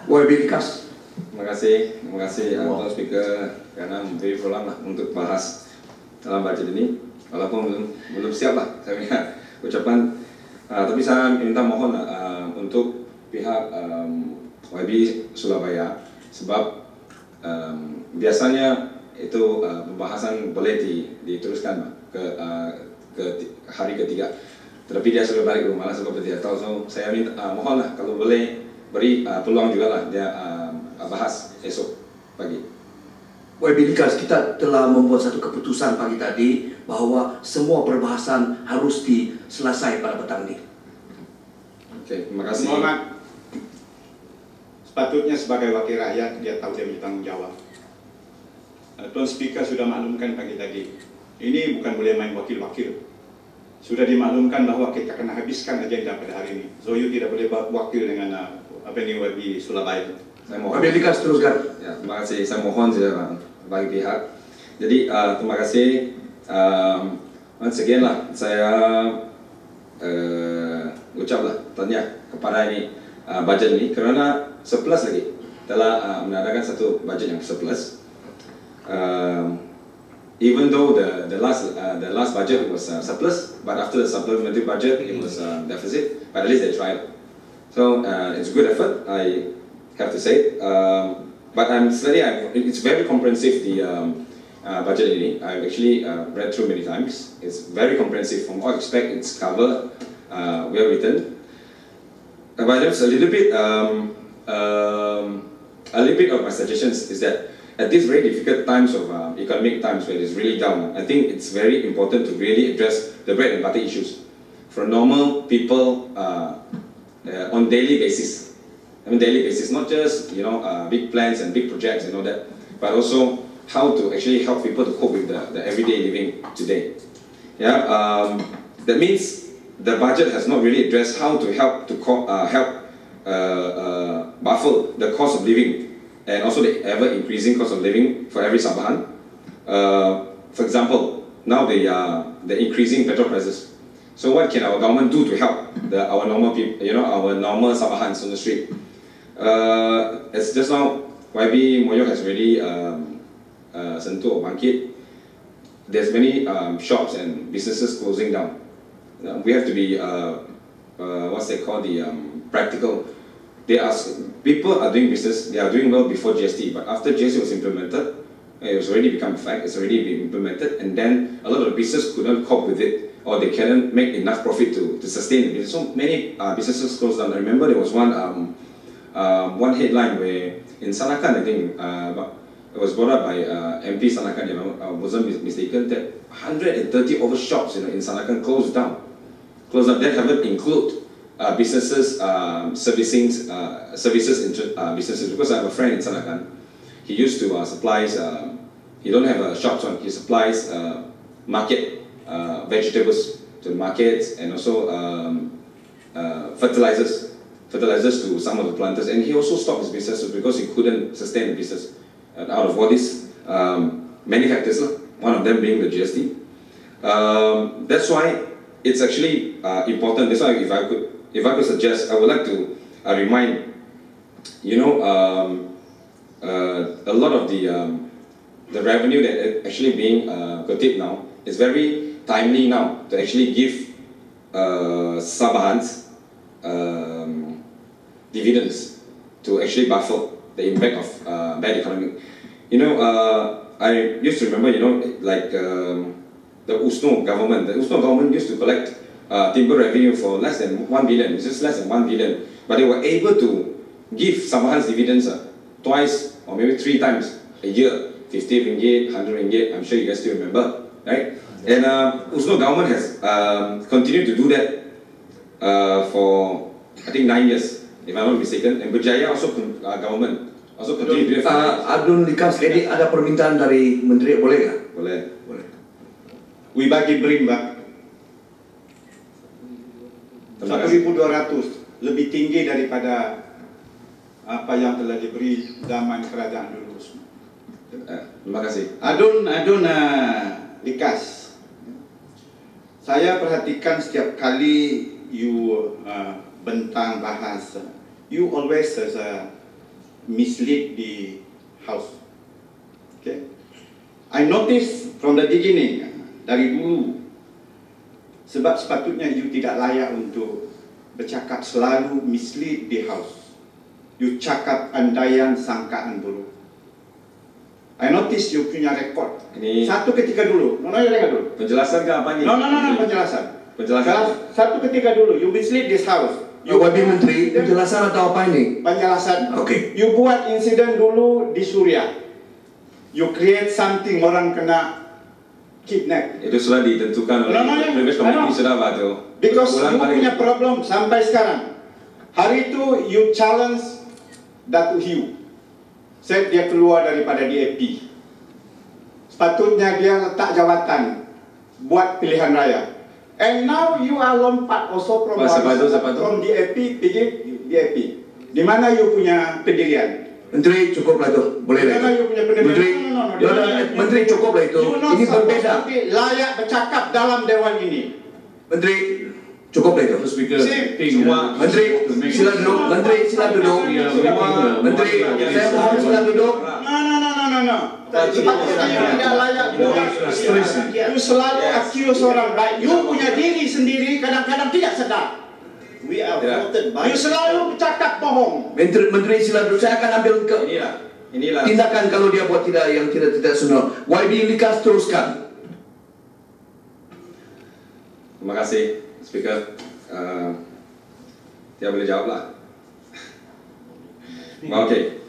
Likas. Terima kasih Tuan Speaker karena memberi peluang lah untuk bahas dalam budget ini. Walaupun belum siap lah saya punya ucapan, tapi saya minta mohon untuk pihak YB Surabaya, sebab biasanya itu pembahasan boleh diteruskan ke hari ketiga, tetapi dia sudah balik rumah lah sebab dia tahu. So saya minta mohon lah kalau boleh beri peluang juga lah dia bahas esok pagi. Likas, kita telah membuat satu keputusan pagi tadi bahwa semua perbahasan harus diselesai pada petang ini. Oke, terima kasih. Mohon sepatutnya sebagai wakil rakyat dia tahu dia bertanggung jawab. Tuan Speaker sudah maklumkan pagi tadi, ini bukan boleh main wakil-wakil. Sudah dimaklumkan bahwa kita akan habiskan agenda pada hari ini. So you tidak boleh wakil dengan apa ini YB Surabaya. Saya mohon. Likas, teruskan. Ya, terima kasih. Saya mohon saja bagi pihak. Jadi terima kasih. Once again lah, saya ucaplah tanya kepada ini budget ini kerana surplus lagi telah mengadakan satu budget yang surplus. Even though the last budget was surplus, but after the supplementary budget it was deficit. But at least they tried. So it's a good effort, I have to say. But it's very comprehensive, the budget ini. I've actually read through many times. It's very comprehensive from all aspects. It's covered, well written. But just a little bit of my suggestions is that at these very difficult times of economic times where it's really down, I think it's very important to really address the bread and butter issues for normal people on daily basis. Daily basis, not just big plans and big projects and all that, but also how to actually help people to cope with the everyday living today. Yeah, that means the budget has not really addressed how to help baffle the cost of living and also the ever increasing cost of living for every Sabahan. For example, now the increasing petrol prices. So what can our government do to help our normal people, our normal Sabahans on the street? As just now, YB Moyo has already sentuh or bangkit. There's many shops and businesses closing down. We have to be what's they call the practical. People are doing business. They are doing well before GST, but after GST was implemented, it was already become a fact. It's already been implemented, and then a lot of businesses could not cope with it, or they cannot make enough profit to sustain the business. So many businesses closed down. I remember there was one headline where in Sanakan, I think it was brought up by MP Sanakan, if I wasn't mistaken, that 130 over shops in Sanakan closed down. That haven't include businesses services businesses, because I have a friend in Sanakan. He used to supplies. He don't have a shop, so he supplies market vegetables to the markets, and also fertilizers to some of the planters. And he also stopped his business because he couldn't sustain the business out of all these many factors. One of them being the GST. That's why it's actually important. That's why if I could suggest, I would like to remind, a lot of the revenue that actually being curtailed now is very timely now to actually give Sabahans dividends to actually buffer the impact of bad economy. I used to remember, like the USNO government. The USNO government used to collect timber revenue for less than 1 billion. It's just less than 1 billion, but they were able to give Sabahans dividends twice or maybe 3 times a year. 50 ringgit, 100 ringgit. I'm sure you guys still remember, right? And USNO government has continued to do that for I think 9 years, if I'm not mistaken. And Berjaya also government also continue to do that. Likas, jadi ada permintaan dari Menteri, boleh nggak? Boleh. We bagi beri, Mbak. 1.200 lebih tinggi daripada apa yang telah diberi zaman kerajaan dulu. Terima kasih. Adun Likas, saya perhatikan setiap kali you bentang bahas, you always mislead the House. Okay. I noticed from the beginning, dari dulu, sebab sepatutnya you tidak layak untuk bercakap selalu mislead the House. You cakap andaian sangkaan buruk. I notice you punya rekod. Ini Satu ketika dulu, you dengar dulu. penjelasan ke apa ini? No, penjelasan. Penjelasan. Satu ketika dulu, you mislead this House. YB Menteri, penjelasan atau apa ini? Penjelasan. Okey. You buat insiden dulu di Suria. You create something, orang kena kidnap. Itu sudah ditentukan oleh previous committee sudah Pak tu. Because Ulang you balik. punya problem sampai sekarang. Hari itu you challenge Datuk Hiu. Set dia keluar daripada DAP. Sepatutnya dia letak jawatan buat pilihan raya. And now you are lompat also from from DAP pergi DAP. Di mana you punya pendirian? Menteri cukuplah itu, boleh lah. Di mana you punya pendirian? Menteri, Menteri cukuplah itu. Ini berbeza. Layak bercakap dalam dewan ini. Menteri cukuplah itu. Semua Menteri sila duduk. Menteri sila duduk. Menteri saya mohon sila duduk. No. Sepatutnya you tidak layak buat. You selalu accuse orang baik. You punya diri sendiri kadang-kadang tidak sedar. We are voted by. You selalu bercakap bohong. Menteri sila duduk. Saya akan ambil ke inilah tindakan kalau dia buat yang tidak senonoh. YB Likas teruskan. Terima kasih, Speaker. Dia boleh jawab lah. Okey.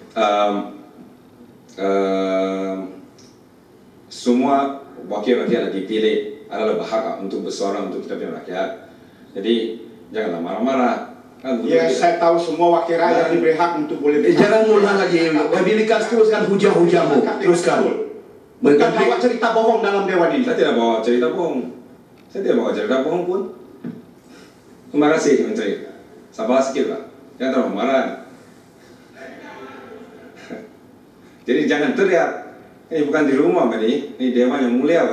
Semua wakil rakyat yang dipilih adalah berhak untuk bersuara untuk kita punya rakyat. Jadi janganlah marah-marah. Ya, saya tahu semua wakil rakyat diberi hak untuk boleh bercakap. Jangan mulah lagi. YB Likas teruskan hujah-hujahmu. Teruskan. Bukan bawa cerita bohong dalam dewan ini. Saya tidak bawa cerita bohong. Saya tidak bawa cerita bohong pun. Terima kasih, Menteri. Sabar sikit lah. Jangan terlalu marah. Jadi jangan teriak. Ini bukan di rumah ini dewan yang mulia.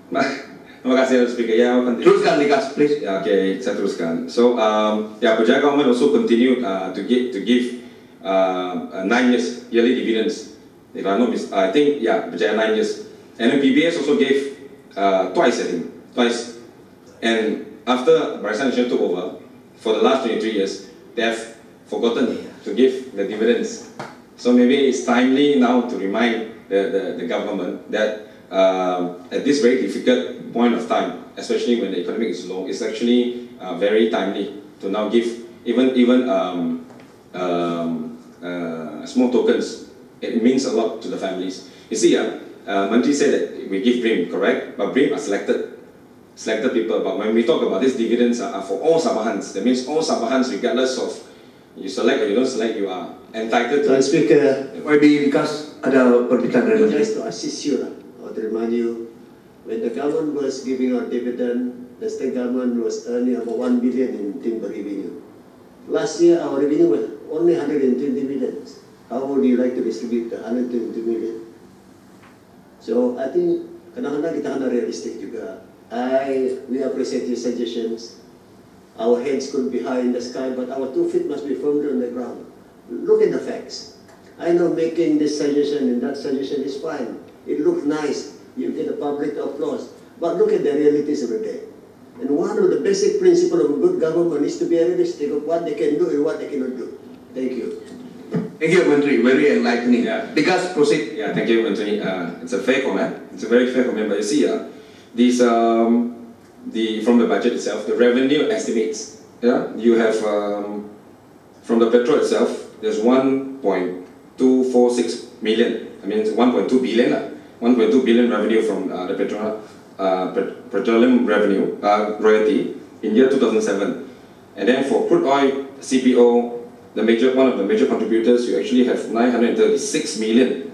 Terima kasih, Speaker. Ya, teruskan Likas, please. Yeah, okay, saya teruskan. So, Berjaya government also continued to give 9 years yearly dividends. If I know, I think Berjaya 9 years. And then PBS also gave twice, I think, twice. And after Warisan took over, for the last 23 years, they have forgotten to give the dividends. So maybe it's timely now to remind the government that at this very difficult point of time, especially when the economy is low, it's actually very timely to now give even small tokens. It means a lot to the families. You see, Mantri said that we give BRIM, correct? But BRIM are selected people. But when we talk about these dividends are for all Sabahans, that means all Sabahans, regardless of you select or you don't select, you are entitled to. Speaker, YB Likas ada perbicaraan dari Menteri. just to assist you, or to remind you, when the government was giving out dividend, the state government was earning about 1 billion in timber revenue. Last year, our revenue was only 120 million. How would you like to distribute the 120 million? So I think kadang-kadang kita kena realistic juga. We appreciate your suggestions. Our heads could be high in the sky, but our 2 feet must be firmly on the ground. Look at the facts. I know making this suggestion and that suggestion is fine. It looks nice. You get the public applause. But look at the realities of the day. And one of the basic principles of a good government is to be realistic of what they can do and what they cannot do. Thank you. Thank you, Menteri. Very enlightening. Yeah. Likas, proceed. Yeah, thank you, Menteri. It's a fair comment. It's a very fair comment. But you see, these from the budget itself, the revenue estimates. Yeah, you have from the petrol itself. There's 1.246 million. I mean, 1.2 billion. 1.2 billion revenue from the petroleum revenue royalty in year 2007. And then for crude oil, CPO, one of the major contributors, you actually have 936 million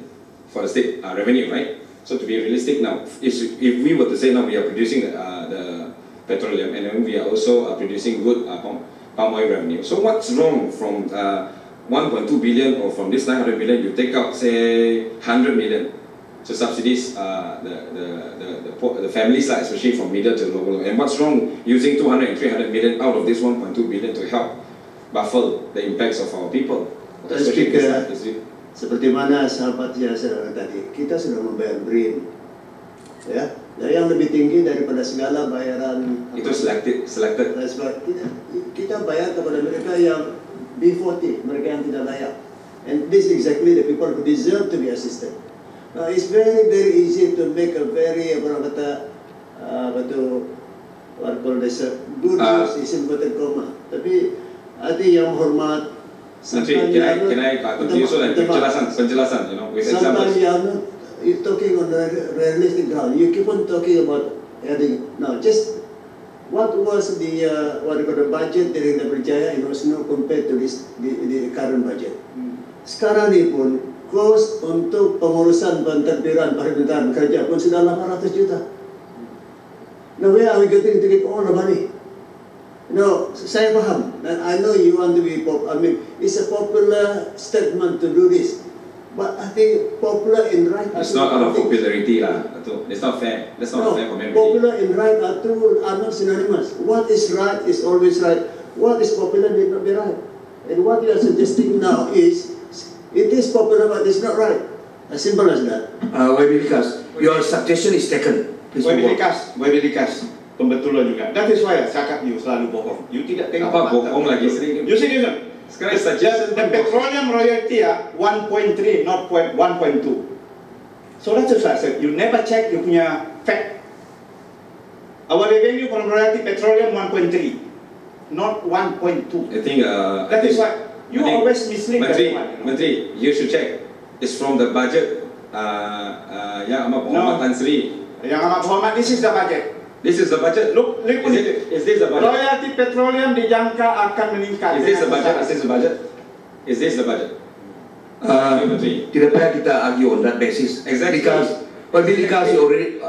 for the state revenue, right? So to be realistic now, if we were to say now we are producing the petroleum and then we are also producing good palm oil revenue. So what's wrong from 1.2 billion or from this 900 million, you take out say 100 million to subsidies the families, especially from middle to lower. And what's wrong using 200 and 300 million out of this 1.2 billion to help buffer the impacts of our people? Speaker, seperti mana sahabat saya tadi, kita sudah membayar BRIN, ya. Dan yang lebih tinggi daripada segala bayaran itu selected. Kita bayar kepada mereka yang B40, mereka yang tidak layak. And this is exactly the people who deserve to be assisted. Now it's very easy to make a very what call this good news is inverted comma. Tapi hati yang hormat. Nanti can I continue so that penjelasan, you know, with examples. Sometimes you're talking on a realistic ground. You keep on talking about adding. Now, just what was the the budget during the Berjaya? It was not compared to the current budget. Sekarang ni pun kos untuk pengurusan pentadbiran permintaan kerja pun sudah 800 juta. Now where are we getting to get all the money? No, saya faham. And I know you want to be it's a popular statement to do this. But I think popular in right. It's not out of popularity lah. It's not fair. That's not a fair comment. Popular in right are not synonymous. What is right is always right. What is popular may not be right. And what you are suggesting now is, it is popular but it's not right. As simple as that. Likas, your suggestion is taken. Likas, pembetulan juga. That is why saya cakap you selalu bohong. You tidak tengok apa bohong lagi sering. You see this? Sekarang suggestion the petroleum royalty 1.3 not 1.2. So that's what I said. You never check you punya fact. Our revenue from royalty petroleum 1.3, not 1.2. I think that is why you always mislead everyone. Menteri, you should check. It's from the budget. Yang Amat Muhammad Tan Sri. Yang Amat Muhammad, this is the budget. This is the budget. Look, is this the budget? Royalty petroleum dijangka akan meningkat. Is this the budget? Is this the budget? Is this the budget? Tidak payah kita argue on that basis. Exactly. Because you already,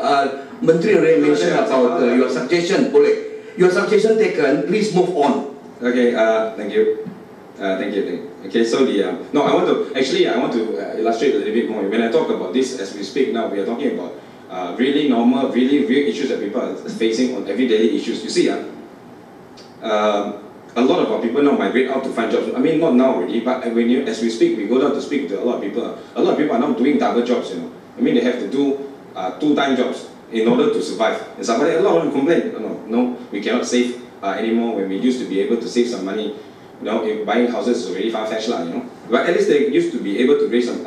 Menteri already mentioned about your suggestion. Boleh. Your suggestion taken. Please move on. Okay. Thank you. Thank you. Okay. So I want to illustrate a little bit more. When I talk about this as we speak now, we are talking about really normal, really real issues that people are facing on everyday issues. You see, a lot of our people now migrate out to find jobs. I mean, not now already, but as we speak, we go down to speak to a lot of people. A lot of people are now doing double jobs. You know, I mean, they have to do 2-time jobs in order to survive. And somebody, a lot of them complain. No, we cannot save anymore when we used to be able to save some money. You know, buying houses is already far-fetched, you know. But at least they used to be able to raise some,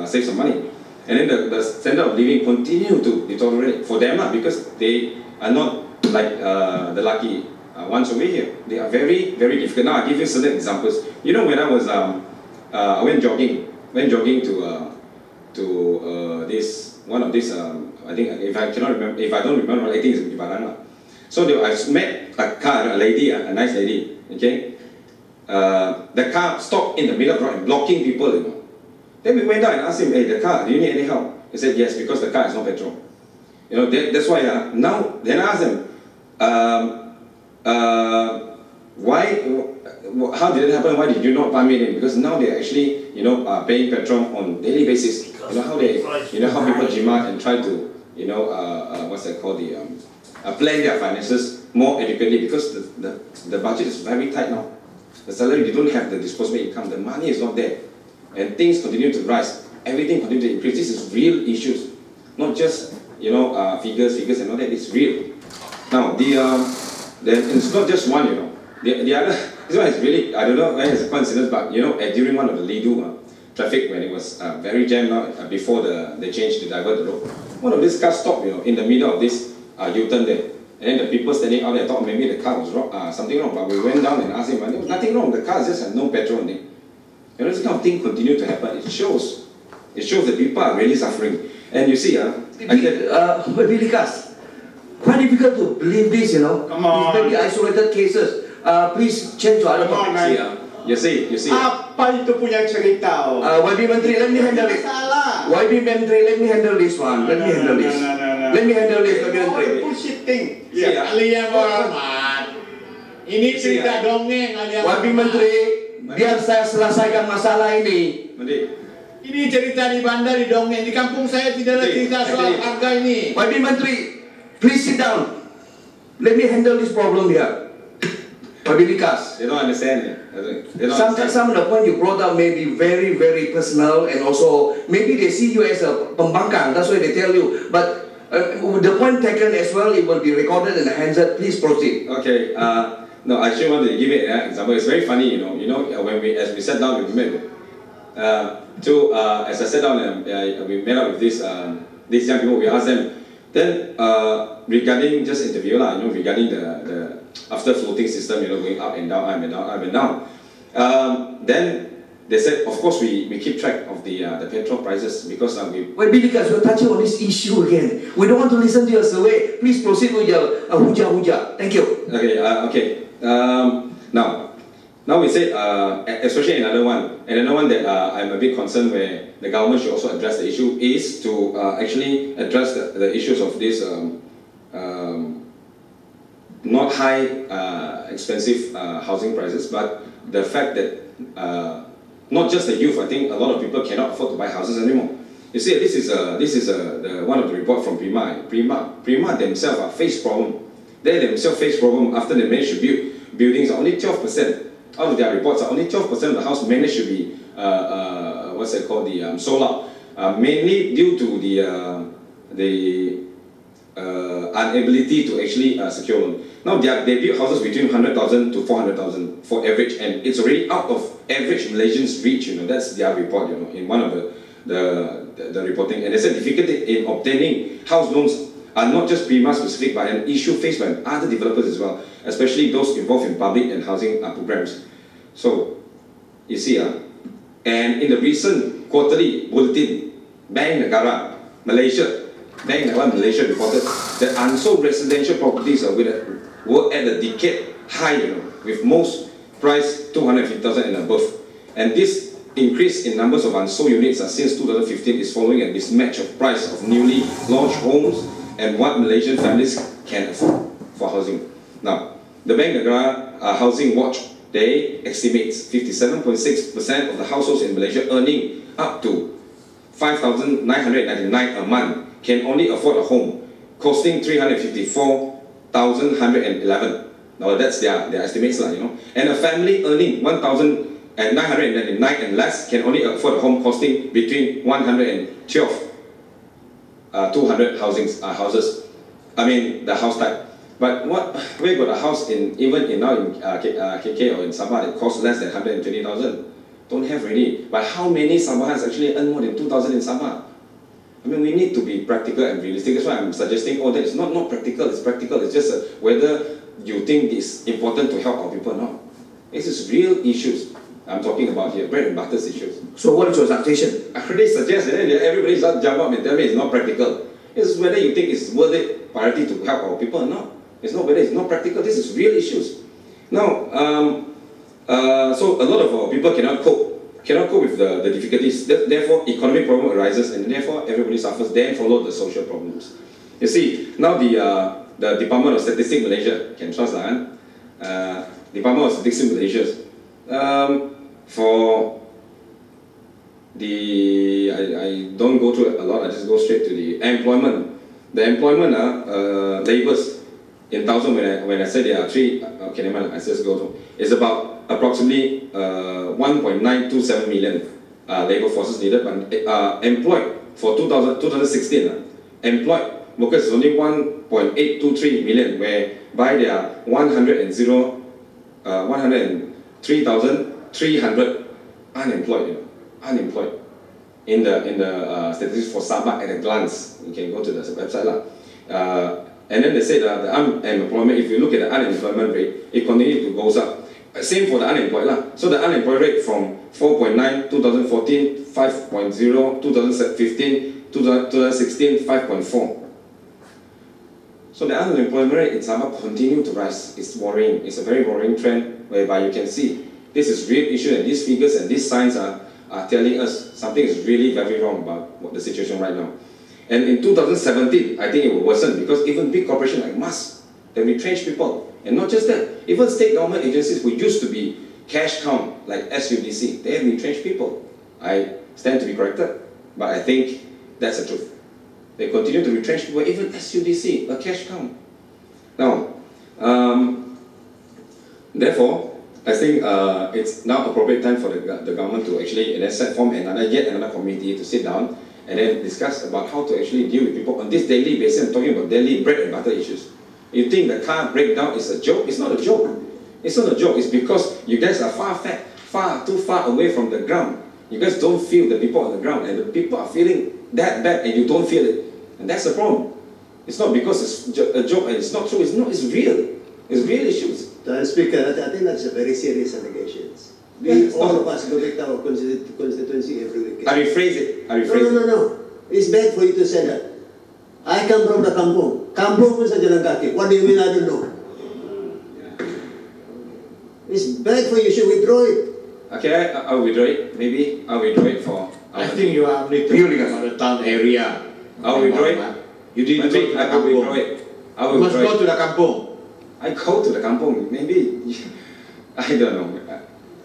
save some money. And then the standard of living continue to deteriorate for them because they are not like the lucky ones over here. They are very, very difficult. Now I give you certain examples. You know, when I was I went jogging to this one of these I think if I don't remember, I think it's Ibadan. So I met a lady, a nice lady. Okay, the car stopped in the middle of the road and blocking people. You know. Then we went down and asked him, hey, the car, do you need any help? He said, yes, because the car is not petrol. You know, that's why now, then I asked him, how did it happen? Why did you not pump it in? Because now they're actually, paying petrol on daily basis. You know how people jimat and try to, what's that called, plan their finances more adequately because the budget is very tight now. The salary, you don't have the disposable income, the money is not there. And things continue to rise. Everything continues to increase. This is real issues, not just figures and all that. It's real. Now it's not just one. The other. This one is really, I don't know whether it's a coincidence, but during one of the Lidu traffic when it was very jammed out before they changed to divert the road, one of these cars stopped in the middle of this U-turn there. And then the people standing out there thought maybe the car was wrong, something wrong. But we went down and asked him, there was nothing wrong. The car just had no petrol in it. This kind of thing continue to happen. It shows that people are really suffering. And you see, Likas, quite difficult to believe this, Come on. These maybe isolated cases. Please change to other topics here. You see. Apa itu punya cerita? YB Menteri, let me handle it. YB Menteri, let me handle this one. Let me handle this. Let me handle this, YB Menteri. Bullshitting. Alia Muhammad. Ini cerita dongeng Alia YB Menteri, biar saya selesaikan masalah ini. Ini cerita di bandar, di dongeng. Di kampung saya tidak ada cerita soal harga ini. YB Menteri, please sit down. Let me handle this problem here. YB Likas. They don't understand it. Some of the point you brought up may be very, very personal, and also maybe they see you as a pembangkang, that's why they tell you. But the point taken as well, it will be recorded in the handset. Please proceed. Okay. No, I actually want to give it an example. It's very funny, when as we sat down, we met. As I sat down and we met up with these young people, we asked them. Then regarding just interview regarding the after floating system, going up and down, up and down, up and down. Then they said, of course, we keep track of the petrol prices because we. Wait, Likas, we're touching on this issue again. We don't want to listen to your survey. Please proceed with your huja. Thank you. Okay. Okay. Now we say, especially another one that I'm a bit concerned where the government should also address the issue is to actually address the issues of this not high expensive housing prices, but the fact that not just the youth, I think a lot of people cannot afford to buy houses anymore. You see, this is one of the report from Prima themselves face problem. They themselves face problem after they managed to build buildings. Only 12% out of their reports, only 12% of the house managed to be sold out, mainly due to the inability to actually secure loan. Now they build houses between 100,000 to 400,000 for average, and it's already out of average Malaysians' reach. That's their report. In one of the reporting, and they said difficulty in obtaining house loans are not just Prima specific, but an issue faced by other developers as well, especially those involved in public and housing programs. So, you see, and in the recent quarterly bulletin, Bank Negara Malaysia reported that unsold residential properties were at a decade high, with most priced 250,000 and above. And this increase in numbers of unsold units since 2015 is following a mismatch of price of newly launched homes and what Malaysian families can afford for housing. Now, the Bank Negara Housing Watch, they estimates 57.6% of the households in Malaysia earning up to 5,999 a month can only afford a home costing 354,111. Now that's their estimates, And a family earning 1,999 and less can only afford a home costing between 112 200 houses. I mean the house type. But we got a house even now in KK or in Sabah that costs less than 120,000. Don't have already. But how many Sabahans actually earn more than 2,000 in Sabah? I mean, we need to be practical and realistic. That's why I'm suggesting that it's not practical. It's practical. It's just whether you think it's important to help our people or not. This is real issues I'm talking about here, bread and butter issues. So what is your suggestion? I already suggest that everybody start jump up and tell me it's not practical. It's whether you think it's worth it, priority to help our people or not. It's not whether it's not practical. This is real issues. Now, so a lot of our people cannot cope with the difficulties. Therefore, economic problem arises, and therefore everybody suffers. Then follow the social problems. You see, now the Department of Statistics Malaysia can trust Department of Statistics Malaysia. For I don't go through it a lot. I just go straight to the employment. The employment labors in thousand. When I say there are three, okay, never mind. I just go to. It's about approximately 1.927 million labor forces needed, but employed for 2016. Employed workers is only 1.823 million, whereby there are 103,300 unemployed. Unemployed in the statistics for Sabah at a glance. You can go to the website and then they say that the unemployment, if you look at the unemployment rate, it continues to go up. Same for the unemployed So the unemployed rate from 4.9 2014, 5.0 2015, 2016 5.4. So the unemployment rate in Sabah continue to rise. It's worrying. It's a very worrying trend whereby you can see this is real issue, and these figures and these signs are telling us something is really very wrong about the situation right now. And in 2017, I think it will worsen because even big corporations like Musk, they retrench people. And not just that, even state government agencies who used to be cash cow, like SUDC, they have retrenched people. I stand to be corrected, but I think that's the truth. They continue to retrench people, even SUDC, a cash cow. Now, therefore, I think it's now appropriate time for the government to actually form yet another committee to sit down and then discuss about how to actually deal with people on this daily basis. I'm talking about daily bread and butter issues. You think the car breakdown is a joke? It's not a joke. It's not a joke. It's because you guys are too far away from the ground. You guys don't feel the people on the ground, and the people are feeling that bad, and you don't feel it. And that's the problem. It's not because it's a joke and it's not true. It's not. It's real. It's real issues. Speaker, I think that's a very serious allegations. All of us go back to our constituency every week. I rephrase it. No. It's bad for you to say that. I come from the kampung. Kampung pun saja jalan kaki. What do you mean I don't know? It's bad for you. You should withdraw it. Okay, I'll withdraw it. Maybe I'll withdraw it for... I think you are only talking about the town area. I'll withdraw it. You didn't think I will withdraw it. I will You must go to the kampung. I go to the kampung. Maybe... I don't know.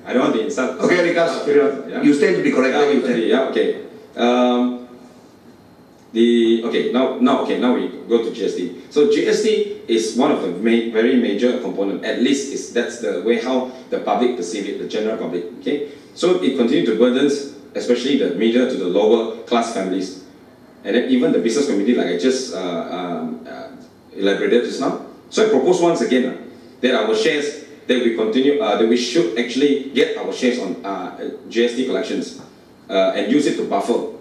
I don't want to insult. Okay, Likas, yeah. you stand to be corrected. Yeah, okay. Now we go to GST. So GST is one of the very major component. At least that's the way how the public perceive it, the general public. Okay. So it continues to burden, especially the middle to the lower class families, and then even the business community, like I just elaborated just now. So I propose once again that our shares, that we continue, that we should actually get our shares on GST collections and use it to buffer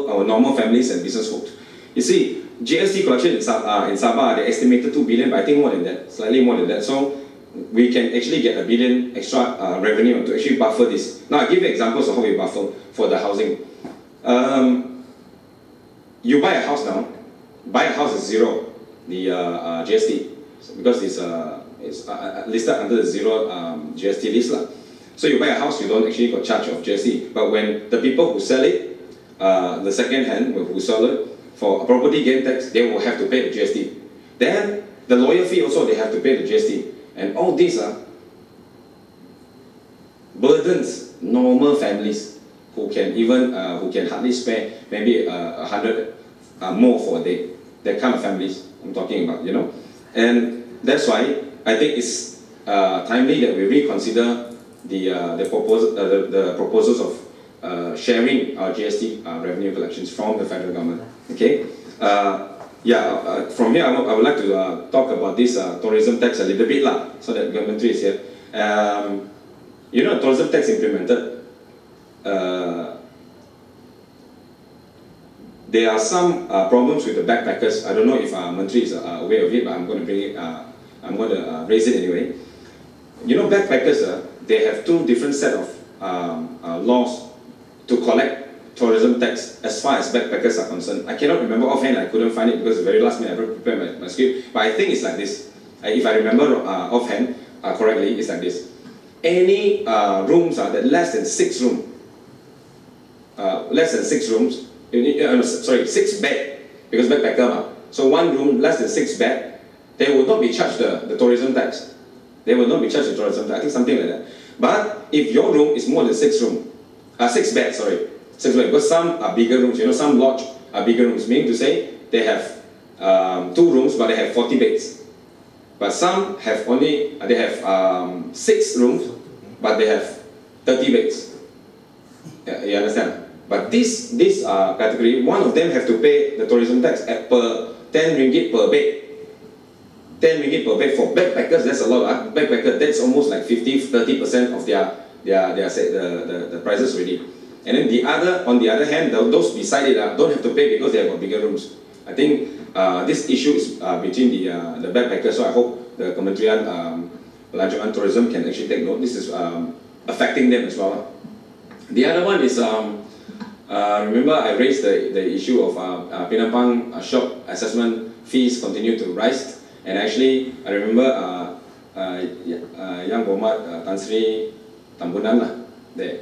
our normal families and business folks. You see, GST collection in Sabah, they estimated 2 billion, but I think more than that, slightly more than that. So we can actually get 1 billion extra revenue to actually buffer this. Now I'll give you examples of how we buffer for the housing. You buy a house now, buy a house is zero, the GST, because it's listed under the zero GST list. So you buy a house, you don't actually got charge of GST. But when the people who sell it, the second hand who sell it, for a property gain tax, they will have to pay the GST. Then the lawyer fee also, they have to pay the GST. And all these burdens normal families who can hardly spare maybe 100 more for a day. That kind of families I'm talking about, you know. And that's why I think it's timely that we reconsider the proposals of sharing our GST revenue collections from the federal government. Okay. From here I would like to talk about this tourism tax a little bit so that the government is here. You know, tourism tax implemented. There are some problems with the backpackers. I don't know if Mantri is aware of it, but I'm going to bring it. I'm going to raise it anyway. You know, backpackers, they have two different set of laws to collect tourism tax as far as backpackers are concerned. I cannot remember offhand. I couldn't find it because the very last minute I prepared my script. But I think it's like this. If I remember offhand correctly, it's like this. Any rooms that less than 6 rooms, sorry, 6 bed, because backpacker. So 1 room less than 6 bed, they will not be charged the tourism tax. They will not be charged the tourism tax. I think something like that. But if your room is more than 6 beds, sorry. 6 beds, because some are bigger rooms, you know, some lodge are bigger rooms, meaning to say they have 2 rooms but they have 40 beds. But some have only, they have 6 rooms but they have 30 beds. You understand? But this category, one of them have to pay the tourism tax at per 10 ringgit per bed. 10 ringgit per bed for backpackers, that's a lot. Backpacker, that's almost like 50-30% of the prices already. And then on the other hand, those beside it don't have to pay because they have got bigger rooms. I think this issue is between the backpackers, so I hope the Kementerian Pelancongan Tourism can actually take note. This is affecting them as well. The other one is, remember I raised the issue of Pinampang shop assessment fees continue to rise. And actually, I remember Yang Bomat Tan Sri Tambunan, they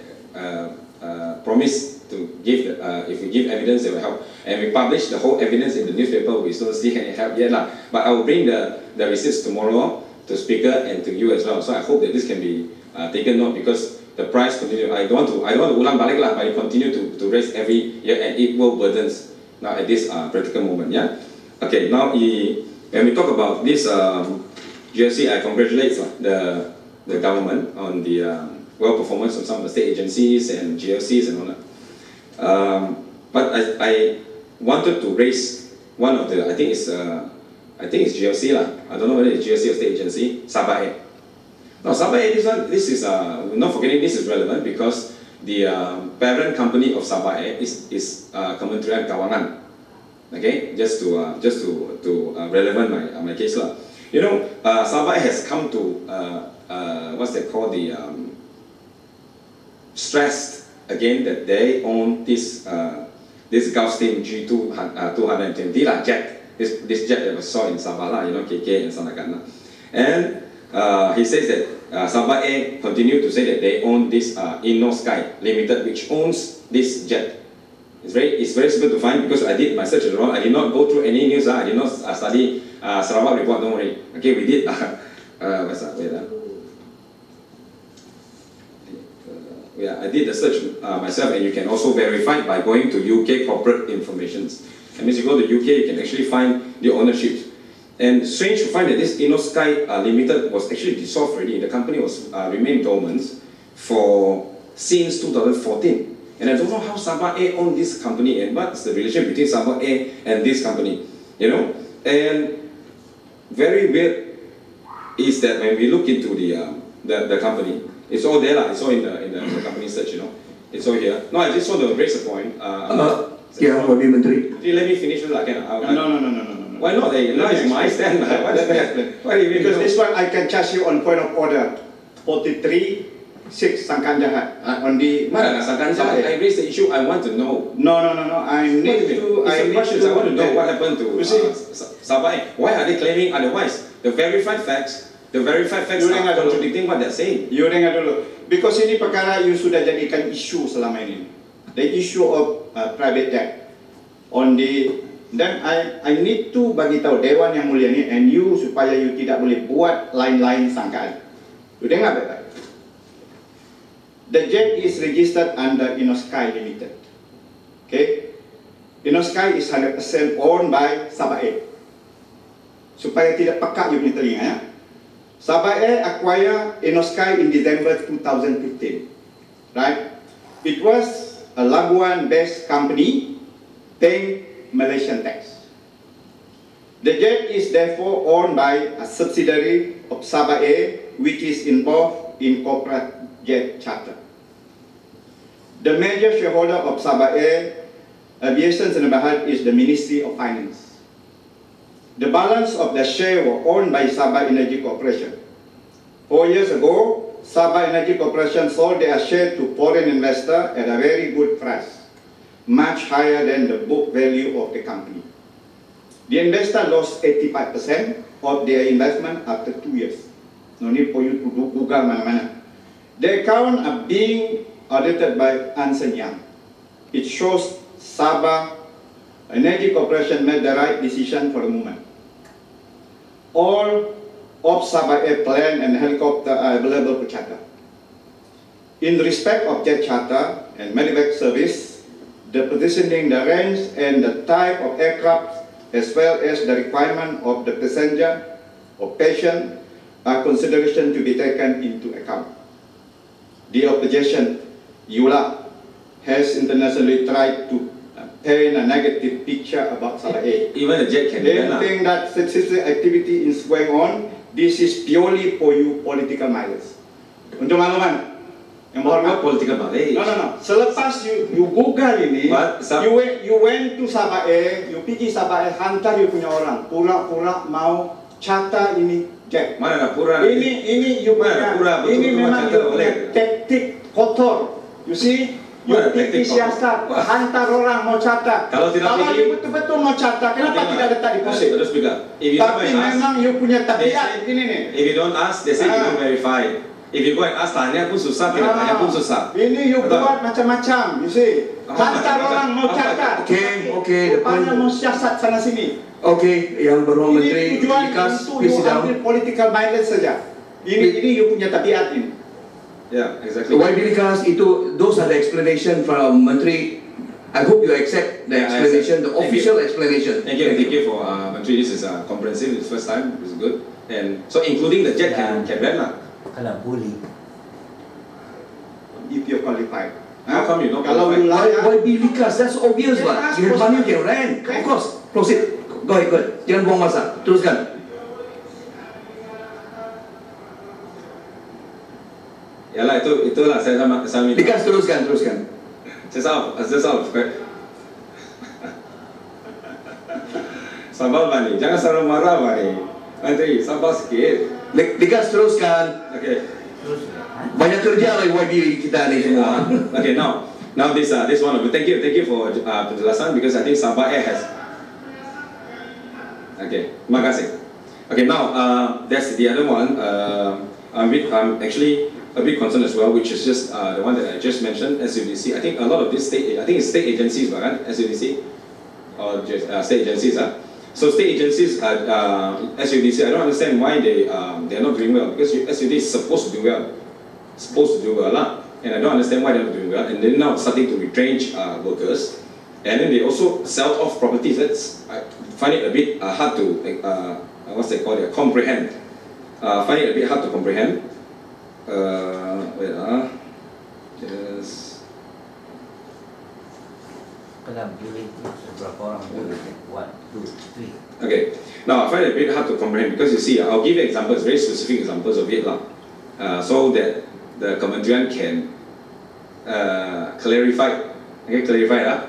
promised to give, if we give evidence, they will help. And we publish the whole evidence in the newspaper. We still see any help yet. But I will bring the receipts tomorrow to Speaker and to you as well. So I hope that this can be taken note, because the price continue. I don't want to ulang balik but it continue to raise every year and equal burdens now at this practical moment. Yeah. Okay. Now when we talk about this GST, I congratulate the the government on the well performance of some of the state agencies and GLCs and all that. But I wanted to raise one of the, I think it's GLC lah. I don't know whether it's GLC or state agency, Sabahans. Now Sabahans, this is not forgetting this is relevant because the parent company of Sabahans is Kementerian Keuangan. Okay, just to relevant my case lah. You know, Sabahans has come to what's they call the stressed again that they own this Gulfstream G220 lah jet. This jet that we saw in Sabah lah, you know, KK and Sanakan. And he says that Sabahans continue to say that they own this InnoSky Limited, which owns this jet. It's very simple to find because I did my search around. I did not go through any news. I did not study Sarawak report. Don't worry. Okay, we did. What's that? Wait. Yeah, I did the search myself, and you can also verify by going to UK corporate informations. That means you go to UK, you can actually find the ownership. And strange to find that this InnoSky Limited was actually dissolved already. The company was remained dormant since 2014. And I don't know how Sabahans owned this company and what's the relation between Sabahans and this company, you know. And very weird is that when we look into the company, it's all there, it's all in the company search, you know. It's all here. No, I just want to raise a point. Yeah, Wabi Menteri. Let me finish this again. No. Why not? Now it's my stand. What do you mean? Because this one I can charge you on point of order. 43(6) sangkaan jahat on the. I raised the issue. I want to know. No. I need to. I want to know what happened to Sabahans. Why are they claiming otherwise? The verified facts are contradicting what they're saying. You dengar dulu. Because ini perkara you sudah jadikan isu selama ini. The issue of private jet on the. Dan I need to bagi tahu Dewan Yang Mulia ni and you supaya you tidak boleh buat lain-lain sangkaan. You dengar baik-baik. The jet is registered under InnoSky Limited. Okay, InnoSky is 100% owned by Sabahans. Supaya tidak pekak you punya telinga ya. Sabahans acquire InnoSky in December 2015. Right? It was a Labuan-based company paying Malaysian tax. The jet is therefore owned by a subsidiary of Sabahans, which is involved in corporate jet charter. The major shareholder of Sabahans Aviation Sabahans is the Ministry of Finance. The balance of the share were owned by Sabah Energy Corporation. 4 years ago, Sabah Energy Corporation sold their share to foreign investor at a very good price, much higher than the book value of the company. The investor lost 85% of their investment after 2 years. No need for you to Google mana-mana. The accounts are being audited by Ernst & Young. It shows Sabah Energy Corporation made the right decision for the moment. All of Sabah airplane and helicopter are available for charter. In respect of jet charter and medevac service, the positioning, the range, and the type of aircraft, as well as the requirement of the passenger or patient, are consideration to be taken into account. The opposition, ULA, has internationally tried to paint a negative picture about Sabahans. Even the jet can be They think that statistical activity is going on. This is purely for you political mileage. Untuk makluman, yang berhormat, political mileage. No. Selepas you Google ini, you went to Sabahans, you pergi Sabahans, hantar you punya orang, pura-pura mau charter ini jet. Mana nak pura? Ini you punya, ini memang you punya taktik kotor. You see? You pergi siasat, hantar orang mau charter. Kalau you betul-betul mau charter, kenapa tidak letak di pusat? Tapi memang you punya tabiat ini nih. If you don't ask, they say you don't verify. If you go and ask, tanya pun susah, tidak tanya pun susah. Ini you buat macam-macam, you see. Hantar orang mau charter. Okay. Rupanya mau siasat sana sini. Okay, Yang Berhormat Menteri Likas, please sit down. Ini political minded saja. Ini you punya tabiat ini. Yeah, exactly. YB Likas, those are the explanation from Menteri. I hope you accept the explanation, the official explanation. Thank you for Menteri. This is comprehensive. It's first time. It's good. And so including the jet can rent lah. Kalau boleh. If you're qualified. How come you not Kalau qualified? wilayah, Why be Likas? That's obvious, Yeah, but ask you have for money, you some- can rent. Okay. Of course. Proceed. Go ahead, go ahead. Jangan buang masa. Teruskan. Yalah, itulah saya minta. Likas, teruskan. Just out, sabar Bani, jangan selalu marah Bani. Nanti sabar sikit. Likas, teruskan. Okay. Banyak kerja lagi YB kita ni semua. Okay, now this one of you. Thank you for penjelasan, because I think Sabah Air has. Okay, terima kasih. Okay, now that's the other one. I'm actually a bit concerned as well, which is just the one that I just mentioned, SUDC. I think a lot of these I think it's state agencies, right? SUDC or just state agencies. So state agencies, SUDC. I don't understand why they are not doing well, because SUD is supposed to do well. And I don't understand why they're not doing well, and they're now starting to retrench workers, and then they also sell off properties. I find it a bit hard to what's they call it, comprehend. Find it a bit hard to comprehend. Just Kalau boleh tu seberapa orang boleh? 1, 2, 3. okay. Now I find it a bit hard to comprehend, because you see, I'll give you examples, very specific examples of it, so that the Kementerian can clarify. Okay, clarify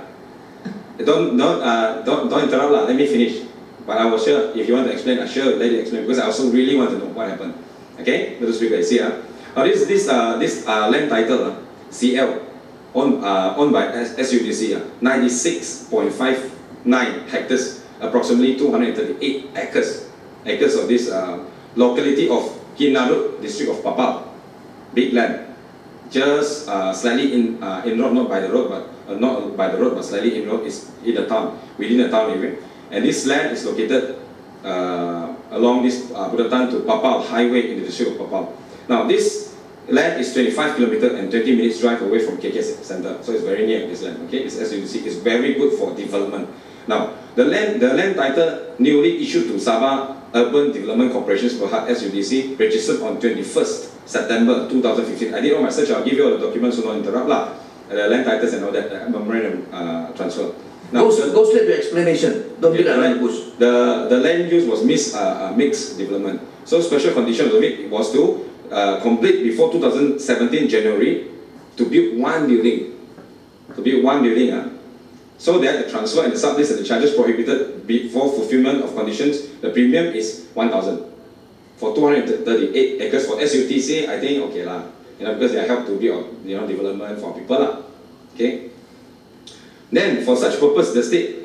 Don't interrupt Let me finish. But I was sure if you want to explain, I sure let you explain, because I also really want to know what happened. Okay, let us speak. See now this land title CL owned by SUDC 96.59 hectares, approximately 238 acres of this locality of Kinarut, district of Papal. Big land, just slightly in road, not by the road, but slightly in road, is in the town, within the town area. And this land is located along this Budatan to Papal highway in the district of Papal. Now this land is 25 kilometers and 20 minutes drive away from KK Center, so it's very near this land. Okay, as you see, it's very good for development. Now the land title newly issued to Sabah Urban Development Corporation Berhad SUDC, registered on 21st September 2015. I did all my search. I'll give you all the documents, so don't interrupt the land titles and all that, memorandum transfer. Now, Go straight to explanation. Don't beat around the bush. The land use was mixed development. So special condition of it was to complete before 2017 January to build one building. So that the transfer and the sublease and the charges prohibited before fulfillment of conditions. The premium is 1,000 for 238 acres for SUTC. I think okay because they help to build development for people Okay. Then for such purpose, the state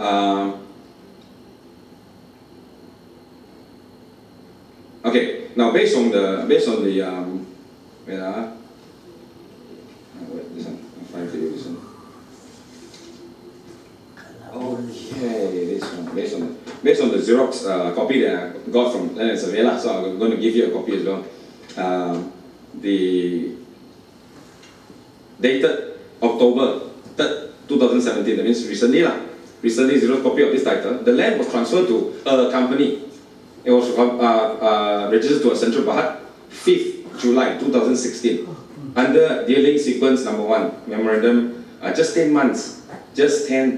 okay. Now based on the this one, I'll find for you this one. Okay, this one based on the Xerox copy that I got from Land and Survey, so I'm going to give you a copy as well. The dated October 3rd, 2017. That means recently Xerox copy of this title. The land was transferred to a company. It was registered to a Central Berhad 5th July 2016 under dealing sequence number 1 memorandum. Just 10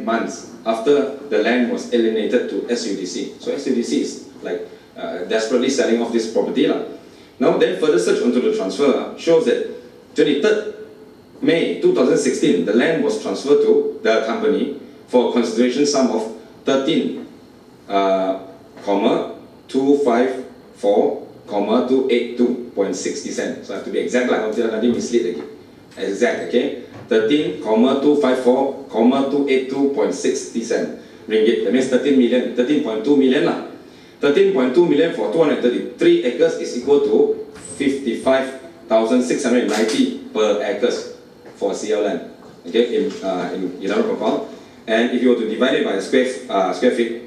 months after the land was alienated to SUDC. So SUDC is like desperately selling off this property. Now then further search onto the transfer shows that 23rd May 2016, the land was transferred to the company for a consideration sum of 13,254,282.60 cents. So I have to be exact, I didn't mislead again. Exact, okay? 13,254,282.60 cents ringgit. That means 13.2 million 13.2 million for 233 acres is equal to 55,690 per acres for CL land. Okay, in Papal. And if you were to divide it by the square feet,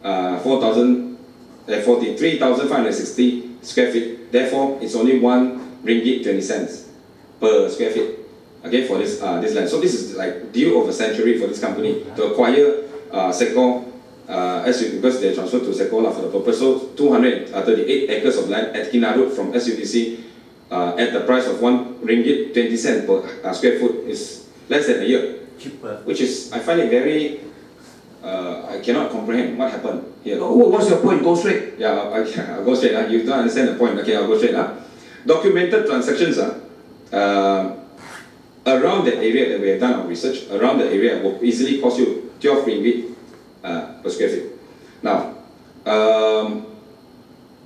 43,560 square feet. Therefore, it's only 1 ringgit 20 cents per square feet. Okay, for this land. So this is like deal of a century for this company to acquire Secor, because they transferred to Secor for the purpose. So 238 acres of land at Kinarut from SUDC at the price of 1 ringgit 20 cents per square foot is less than a year. Cheaper. Which is, I find it very, I cannot comprehend what happened here. What's your point? Go straight. Yeah, I'll go straight. You don't understand the point. Okay, I'll go straight. Documented transactions around that area that we have done our research, around the area will easily cost you 12 ringgit per square feet. Now,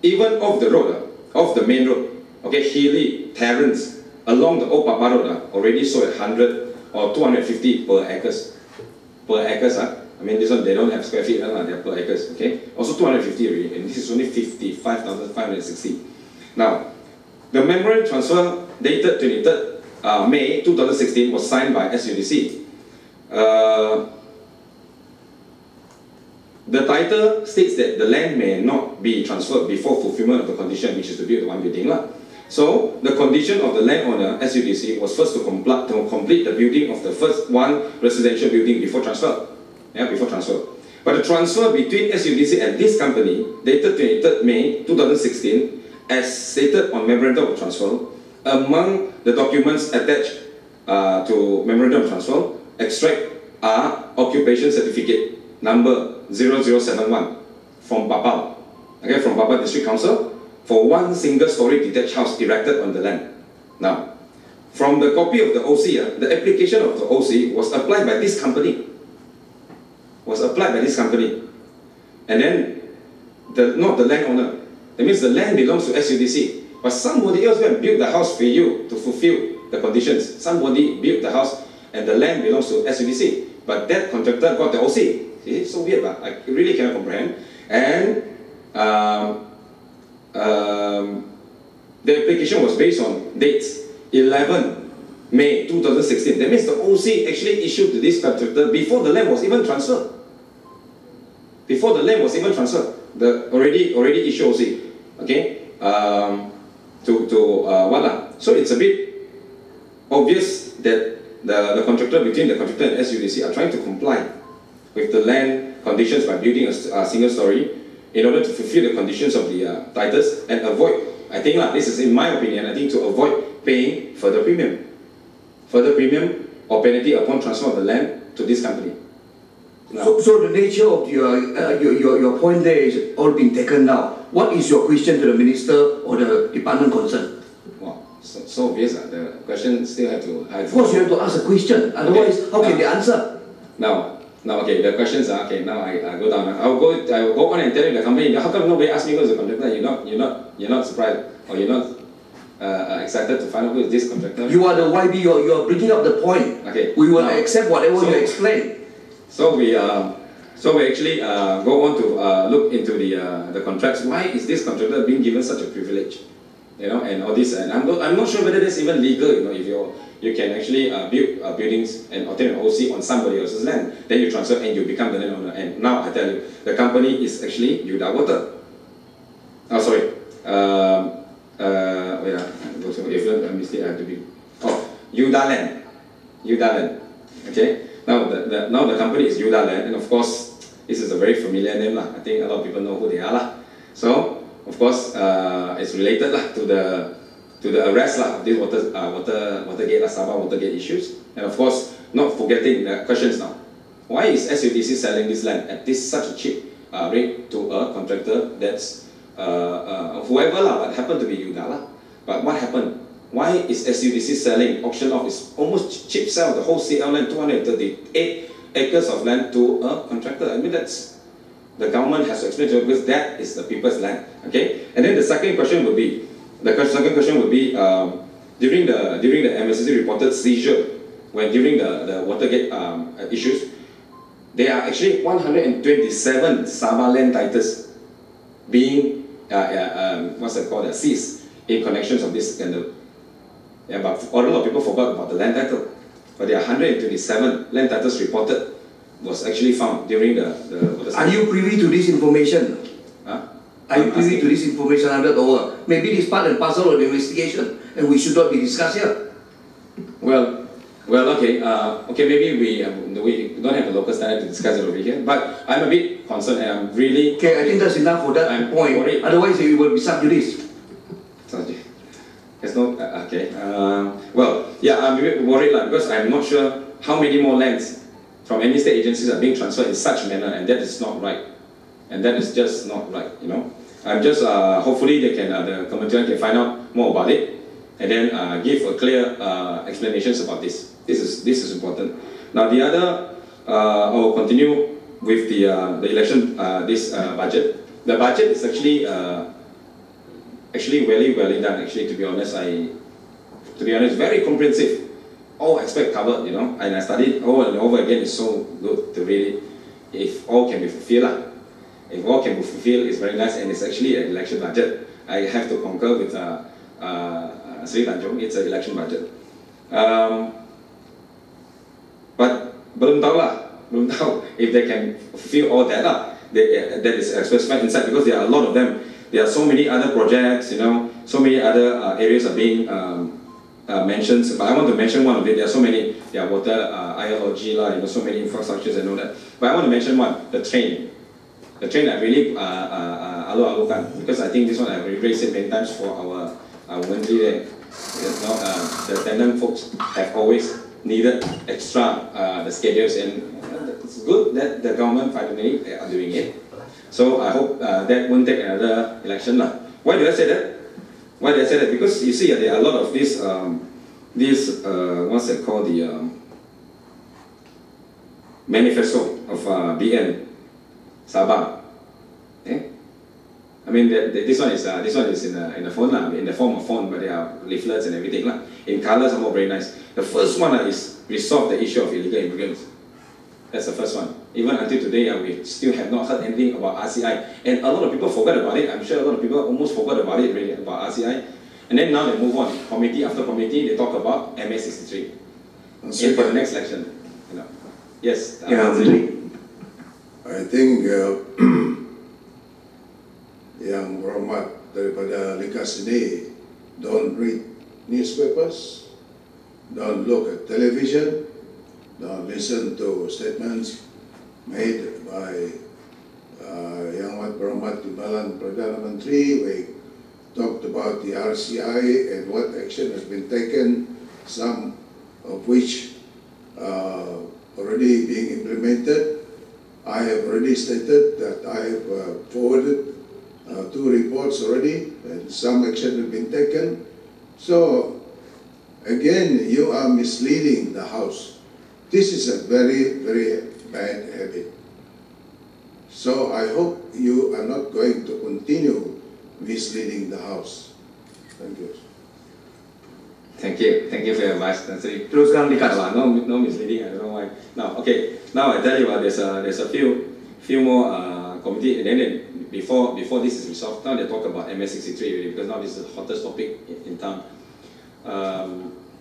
even off the road, off the main road, okay, Healy, Terrace, along the old Papa Road, already sold at 100 or 250 per acres. Per acres, I mean, this one, they don't have square feet, they're per acres, okay? Also 250 already, and this is only 55,560. Now, the memorandum transfer dated 23rd May 2016 was signed by SUDC. The title states that the land may not be transferred before fulfillment of the condition, which is to build one building. So, the condition of the landowner, SUDC, was first to complete the building of the first one residential building before transfer. Yeah, before transfer. But the transfer between SUDC and this company, dated 23rd May 2016, as stated on Memorandum of Transfer, among the documents attached to Memorandum of Transfer, extract are occupation certificate number 0071 from Papal, okay, from Papal District Council, for one single-story detached house erected on the land. Now, from the copy of the OC, the application of the OC was applied by this company. And then, not the landowner. That means the land belongs to SUDC. But somebody else went and built the house for you to fulfill the conditions. Somebody built the house and the land belongs to SUDC. But that contractor got the OC. See, it's so weird, but I really cannot comprehend. And the application was based on dates 11 May 2016. That means the OC actually issued to this contractor before the land was even transferred. Before the land was even transferred, the already issued OC. Okay, So it's a bit obvious that the contractor, between the contractor and SUDC, are trying to comply with the land conditions by building a single story in order to fulfill the conditions of the titles and avoid, I think this is in my opinion, I think to avoid paying further premium or penalty upon transfer of the land to this company. So the nature of your point there is all been taken now. What is your question to the minister or the department concerned? Wow, so obvious. The question still have to. Of course, you have to ask a question. Otherwise, how can they answer? Now, okay. The questions are okay. Now I go down. I will go on and tell you the company. How come nobody asked me who is the contractor? You're not surprised, or you're not excited to find out who is this contractor? You are the YB. You are bringing up the point. Okay. We will accept whatever you explain. So we actually go on to look into the contracts. Why is this contractor being given such a privilege? And all this. And I'm not sure whether that's even legal. If you can actually build buildings and obtain an OC on somebody else's land, then you transfer and you become the landowner. And now I tell you, the company is actually Yuda Water. Oh, sorry. If I mistake, I have to be. Oh, Yuda Land. Okay. Now the company is Yuda Land, and of course this is a very familiar name. I think a lot of people know who they are. So of course it's related to the arrest of these Watergate, Sabah Watergate issues. And of course, not forgetting the questions now. Why is SUDC selling this land at such a cheap rate to a contractor that's whoever but happened to be Yuda But what happened? Why is SUDC selling auction off its almost cheap sell the whole CL land, 238 acres of land to a contractor? I mean, that's the government has to explain to it, because that is the people's land. Okay, and then the second question would be during the MSCC reported seizure during the Watergate issues, there are actually 127 Sabah land titles being seized in connections of this scandal. Yeah, but a lot of people forgot about the land title. But there are 127 land titles reported was actually found during the Are you privy to this information? Are you privy to this information handed over? Maybe this part and parcel of the investigation, and we should not be discussed here. Well, okay. Maybe we don't have a local standard to discuss it over here. But I'm a bit concerned, and I'm really. Okay, I think that's enough for that point. Worried. Otherwise, it will be sub judice. Okay, There's no, okay. Well, yeah, I'm a bit worried because I'm not sure how many more lands from any state agencies are being transferred in such a manner, and that is not right. And that is just not right, you know. I'm just, hopefully they can, the committee can find out more about it, and then give a clear explanations about this. This is important. Now the other, I will continue with the election, this budget. The budget is actually very well done. Actually, to be honest, very comprehensive. All aspects covered, you know. And I studied over and over again. It's so good to read it. If all can be fulfilled, if all can be fulfilled, it's very nice. And it's actually an election budget. I have to concur with Sri Tanjung. It's an election budget. But belum tahu if they can fulfill all that that is specified inside, because there are a lot of them. There are so many other projects, you know, so many other areas are being mentioned. But I want to mention one of it. There are so many. There are water, ILOG, you know, so many infrastructures and all that. But I want to mention one: the train. The train I really alu-alukan, because I think this one I've raised it many times for our Menteri there. You know, the tenant folks have always needed extra the schedules, and it's good that the government finally are doing it. So I hope that won't take another election lah. Why did I say that? Why did I say that? Because you see, there are a lot of these what's it called, the manifesto of BN Sabah. Eh? I mean, this one is in the phone lah, in the form of phone, but there are leaflets and everything lah. In colours, some more very nice. The first one is resolve the issue of illegal immigrants. That's the first one. Even until today, we still have not heard anything about RCI. And a lot of people forgot about it. I'm sure a lot of people almost forgot about it really, about RCI. And then now they move on. Committee after committee, they talk about MA63. And for the next election. You know. Yes. Yeah, I think yang berhormat daripada Likas ini, don't read newspapers, don't look at television, don't listen to statements made by Yang Berhormat Timbalan Perdana Menteri. We talked about the RCI and what action has been taken, some of which already being implemented. I have already stated that I have forwarded 2 reports already, and some action has been taken. So again, you are misleading the House. This is a very, very bad habit. So I hope you are not going to continue misleading the House. Thank you. Thank you for your advice, Nancy. Teruskan Likas. No misleading. I don't know why. Now, okay. Now I tell you, there's a few more committee, and then before this is resolved, now they talk about MS63 really, because now this is the hottest topic in town.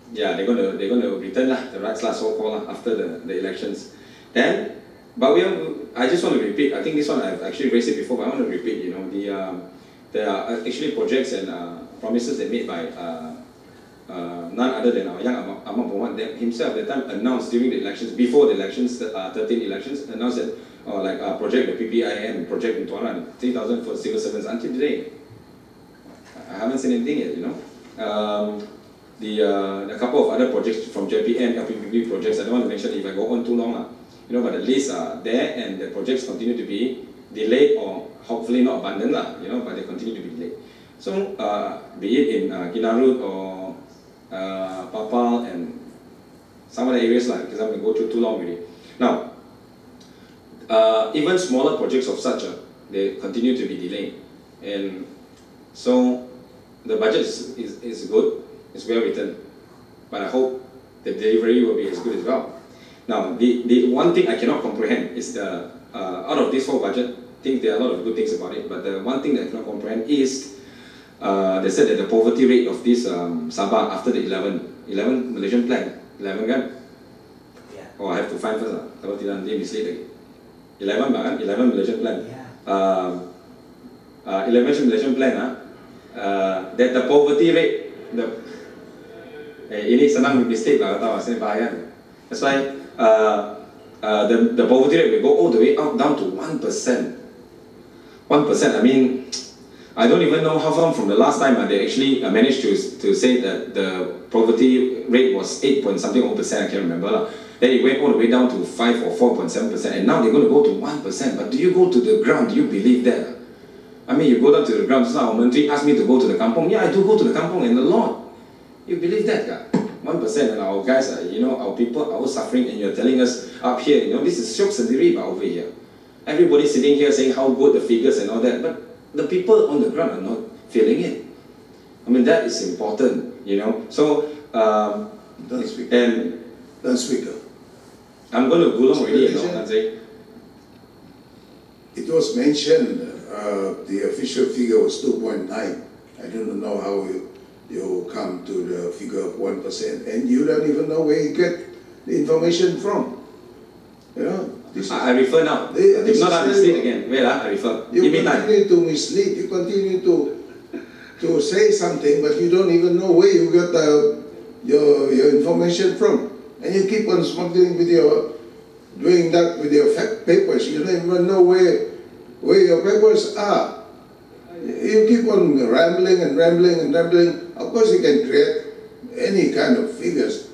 Yeah, they're going to return the rights so-called after the elections. Then, but I just want to repeat. I think this one I've actually raised it before, but I want to repeat. You know, there are actually projects and promises they made by none other than our young Ahmad Muhammad himself. At the time announced during the elections, before the elections, 13 elections, announced that project the PPIM project in Tuaran, 3,000 for civil servants until today. I haven't seen anything yet. You know. A couple of other projects from JPN, LPPP projects, I don't want to mention if I go on too long, you know, but the lists are there and the projects continue to be delayed or hopefully not abandoned, you know, but they continue to be delayed. So, be it in Kinarut or Papal and some other areas, because I'm going to go through too long already. Now, even smaller projects of such, they continue to be delayed. And so, the budget is good. It's well written, but I hope the delivery will be as good as well. Now, the one thing I cannot comprehend is out of this whole budget, I think there are a lot of good things about it, but the one thing that I cannot comprehend is they said that the poverty rate of this Sabah after the 11 Malaysian plan, 11 kan? Yeah. Oh, I have to find first kalau tidak nanti mislead lagi. 11 kan? 11 Malaysian plan. Yeah. 11 Malaysian plan that the poverty rate, ini senang mistake lah, tahu saya bahaya. That's why the poverty rate will go all the way out down to 1%. 1%. I mean, I don't even know how far from the last time they actually managed to say that the poverty rate was 8 point something %, I can't remember. Then it went all the way down to 5 or 4.7%, and now they're going to go to 1%. But do you go to the ground? Do you believe that? I mean, you go down to the ground. So our Menteri asked me to go to the kampong. Yeah, I do go to the kampong and a lot. You believe that, guy? 1%, and our guys are, you know, our people are all suffering, and you're telling us up here, you know, this is syok sendiri but over here. Everybody's sitting here saying how good the figures and all that, but the people on the ground are not feeling it. I mean, that is important, you know. So, Don't speak. I'm going to go on already, you know, It was mentioned the official figure was 2.9. I don't know how you come to the figure of 1%, and you don't even know where you get the information from. You know, I refer now. If not, I'll mislead again. Wait, I refer. You Give me time. continue to mislead. You continue to say something, but you don't even know where you got your information from. And you keep on smuggling with doing that with your papers. You don't even know where your papers are. You keep on rambling and rambling and rambling. Of course, you can create any kind of figures.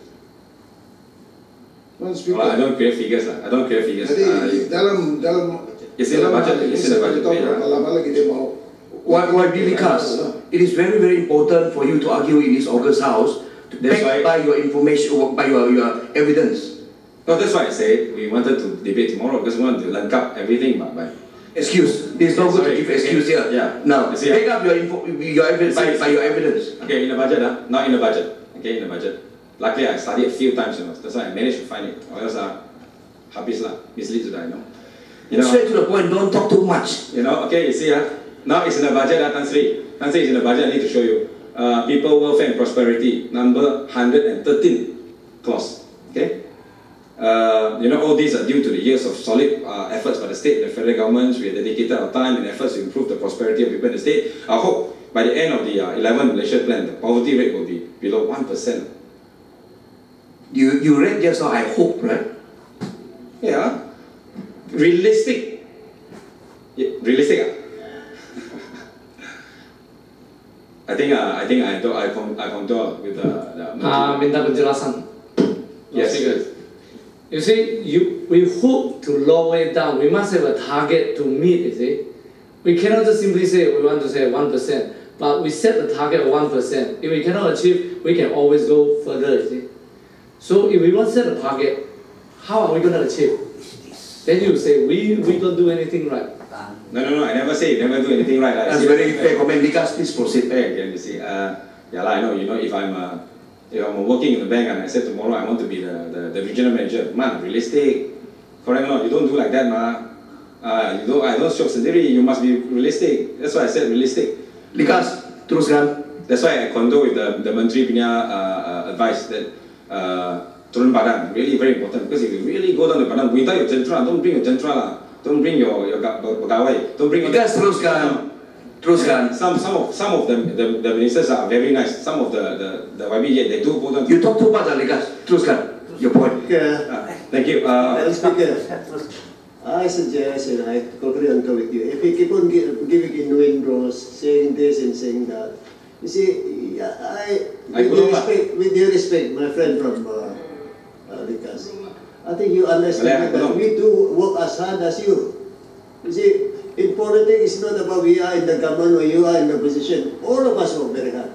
Well, I don't create figures. I don't create figures. Dalam it's in the budget. It's in the budget. Likas, it is very, very important for you to argue in this August House to back by your information, by your evidence. No, that's why I say we wanted to debate tomorrow because we want to link up everything by excuse. There's no good to give excuse here. Yeah. Now, back up your evidence by your evidence. Okay, in the budget, not in the budget. Okay, in the budget. Luckily, I studied a few times, you know. That's why I managed to find it. Or else, habis lah, mislead to that, you know. Straight to the point. Don't talk too much. You know. Okay, you see, now it's in the budget, Tan Sri. Tan Sri is in the budget. I need to show you. People, welfare and prosperity, number 113 clause. Okay. You know, all these are due to the years of solid efforts by the state and the federal governments. We have dedicated our time and efforts to improve the prosperity of people in the state. I hope by the end of the 11 Malaysia plan, the poverty rate will be below 1%. You read just now, I hope, right? Yeah. Realistic. Yeah, realistic. I think I contour with the minta penjelasan. Yes. You see, we hope to lower it down. We must have a target to meet, you see. We cannot just simply say we want to say 1%, but we set the target of 1%. If we cannot achieve, we can always go further, you see. So if we want to set a target, how are we going to achieve? Then you say, we don't do anything right. No, I never say you never do anything right. That's very fair comment. Likas, please proceed. Again, you see, I know, you know, if I'm working in the bank and I said tomorrow I want to be the regional manager, man, realistic. Correct or not? You don't do like that, ma. I don't show sendiri, you must be realistic. That's why I said realistic. Likas, teruskan. That's why I condo with the Menteri punya advice that turun badan, really very important, because if you really go down the badan, without your jentra, don't bring your jentra lah. Don't bring your pegawai. Don't bring. Likas, teruskan. Some of the ministers are very nice. Some of the YB, they do go down. You talk too much, Likas. Teruskan. Your point. Thank you. Speaker, I suggest, and I totally agree with you, if we keep on giving innuendos, saying this and saying that, you see, with due respect, my friend from Likas, I think you understand that we do work as hard as you. You see, in politics, it's not about we are in the government or you are in the position. All of us work very hard.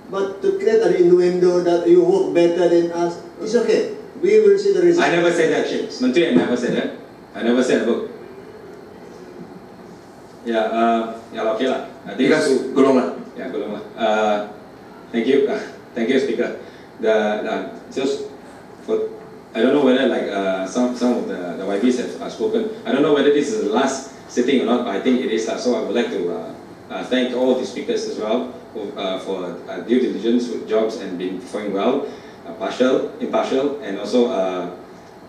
But to create an innuendo that you work better than us, it's okay. We will see the result. I never said that shit. Menteri, I never said that. I never said about. Okay lah. I think golong lah. Yeah, golong lah. Thank you, Speaker. Just for, I don't know whether like some of the YBs have spoken. I don't know whether this is the last sitting or not, but I think it is. So I would like to thank all the speakers as well for due diligence jobs and been performing well, impartial, and also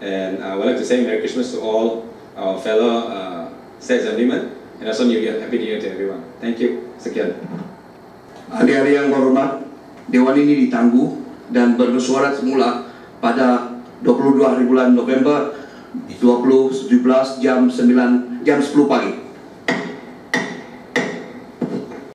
and I would like to say Merry Christmas to all our fellow state assemblymen, and also New Year, Happy New Year to everyone. Thank you. Sekian. Hari-hari yang berhormat, Dewan ini ditangguh dan bersuara semula pada 22 hari bulan November 2017 jam 10 pagi.